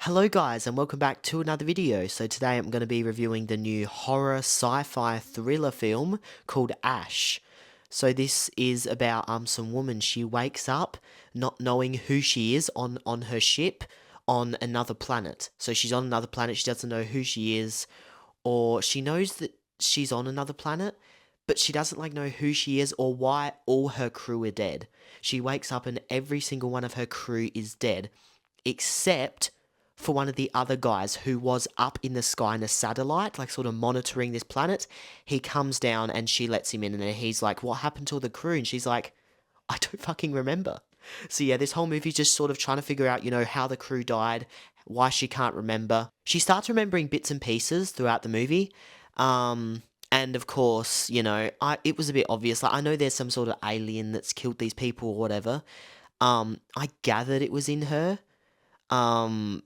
Hello guys and welcome back to another video. So today I'm going to be reviewing the new horror sci-fi thriller film called Ash. So this is about some woman. She wakes up not knowing who she is on her ship on another planet. So she's on another planet, she doesn't know who she is, or she knows that she's on another planet, but she doesn't know who she is or why all her crew are dead. She wakes up and every single one of her crew is dead, except for one of the other guys who was up in the sky in a satellite, sort of monitoring this planet. He comes down and she lets him in, and then he's like, "What happened to all the crew?" And she's like, "I don't fucking remember." So yeah, this whole movie just sort of trying to figure out, how the crew died, why she can't remember. She starts remembering bits and pieces throughout the movie. And of course, it was a bit obvious. I know there's some sort of alien that's killed these people or whatever. I gathered it was in her from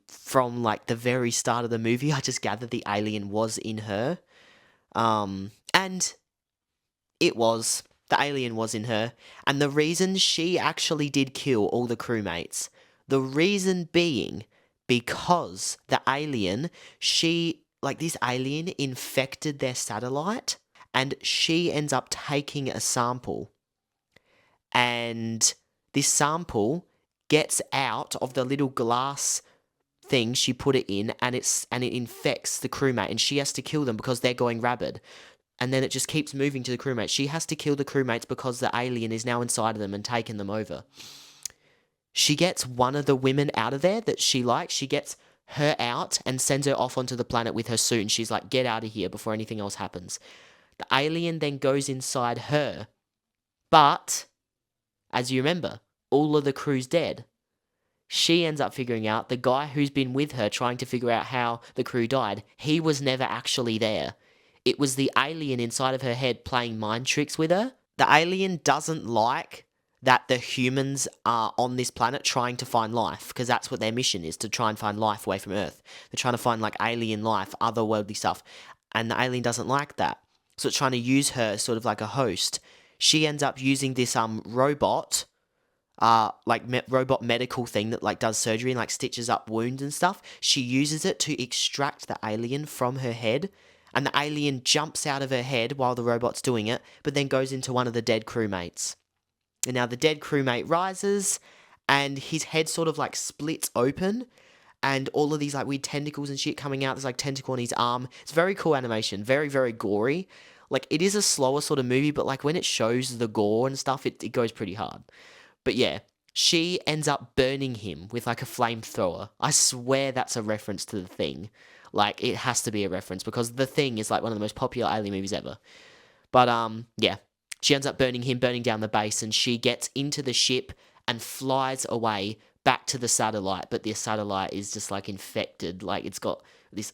the very start of the movie. I just gathered the alien was in her. And it was. The alien was in her. And the reason she actually did kill all the crewmates, the reason being because the alien, this alien infected their satellite, and she ends up taking a sample. And this sample gets out of the little glass thing she put it in, and it infects the crewmate, and she has to kill them because they're going rabid. And then it just keeps moving to the crewmates. She has to kill the crewmates because the alien is now inside of them and taking them over. She gets one of the women out of there that she likes. She gets her out and sends her off onto the planet with her suit, and she's like, "Get out of here before anything else happens." The alien then goes inside her, but as you remember, all of the crew's dead. She ends up figuring out the guy who's been with her trying to figure out how the crew died, he was never actually there. It was the alien inside of her head playing mind tricks with her. The alien doesn't like that the humans are on this planet trying to find life, because that's what their mission is, to try and find life away from Earth. They're trying to find alien life, otherworldly stuff. And the alien doesn't like that. So it's trying to use her sort of like a host. She ends up using this robot, robot medical thing that does surgery and stitches up wounds and stuff. She uses it to extract the alien from her head, and the alien jumps out of her head while the robot's doing it, but then goes into one of the dead crewmates. And now the dead crewmate rises, and his head sort of splits open, and all of these weird tentacles and shit coming out. There's tentacle on his arm. It's very cool animation, very, very gory. It is a slower sort of movie, but when it shows the gore and stuff, it goes pretty hard. But yeah, she ends up burning him with a flamethrower. I swear that's a reference to The Thing. It has to be a reference, because The Thing is one of the most popular alien movies ever. But yeah, she ends up burning him, burning down the base, and she gets into the ship and flies away back to the satellite. But the satellite is just infected, it's got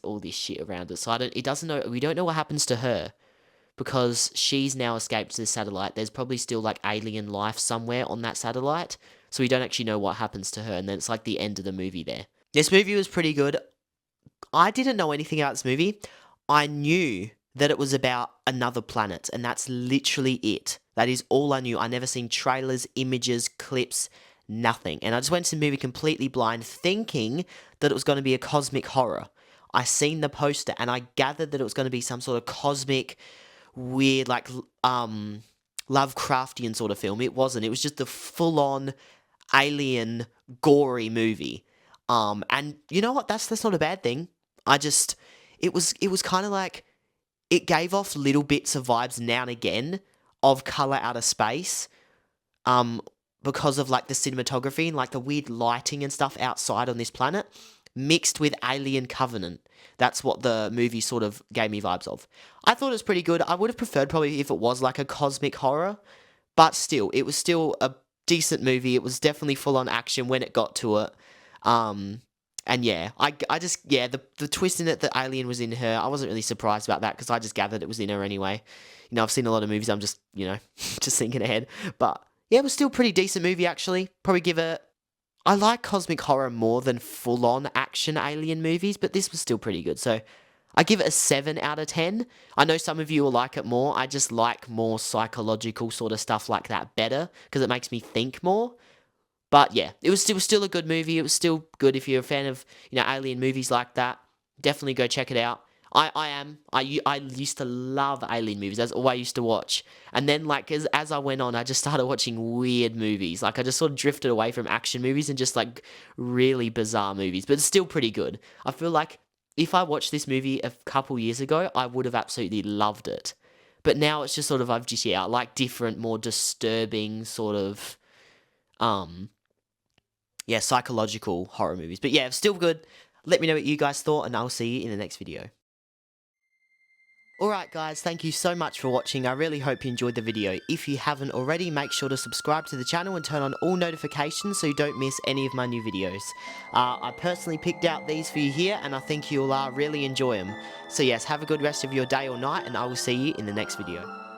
all this shit around it. So we don't know what happens to her, because she's now escaped to the satellite. There's probably still alien life somewhere on that satellite, so we don't actually know what happens to her, and then it's the end of the movie there. This movie was pretty good. I didn't know anything about this movie. I knew that it was about another planet, and that's literally it. That is all I knew. I never seen trailers, images, clips, nothing. And I just went to the movie completely blind, thinking that it was going to be a cosmic horror. I seen the poster, and I gathered that it was going to be some sort of cosmic, weird, Lovecraftian sort of film. It wasn't. It was just a full-on alien, gory movie. And you know what? That's not a bad thing. It was kind of it gave off little bits of vibes now and again of Color Out of Space, because of the cinematography and the weird lighting and stuff outside on this planet, mixed with Alien Covenant. That's what the movie sort of gave me vibes of. I thought it was pretty good. I would have preferred probably if it was a cosmic horror, but still, it was still a decent movie. It was definitely full on action when it got to it. And yeah, the twist in it that alien was in her, I wasn't really surprised about that, because I just gathered it was in her anyway. I've seen a lot of movies, I'm just, just thinking ahead. But yeah, it was still a pretty decent movie, actually. Probably give it... I like cosmic horror more than full-on action alien movies, but this was still pretty good. So I give it a 7 out of 10. I know some of you will like it more. I just like more psychological sort of stuff like that better, because it makes me think more. But yeah, it was still a good movie. It was still good if you're a fan of, alien movies like that. Definitely go check it out. I used to love alien movies. That's all I used to watch. And then like as I went on, I just started watching weird movies. Like I just sort of drifted away from action movies and just like really bizarre movies. But it's still pretty good. I feel like if I watched this movie a couple years ago, I would have absolutely loved it. But now it's just sort of I like different, more disturbing sort of um yeah, psychological horror movies. But yeah, it's still good. Let me know what you guys thought, and I'll see you in the next video. Alright guys, thank you so much for watching. I really hope you enjoyed the video. If you haven't already, make sure to subscribe to the channel and turn on all notifications so you don't miss any of my new videos. I personally picked out these for you here, and I think you'll really enjoy them. So yes, have a good rest of your day or night, and I will see you in the next video.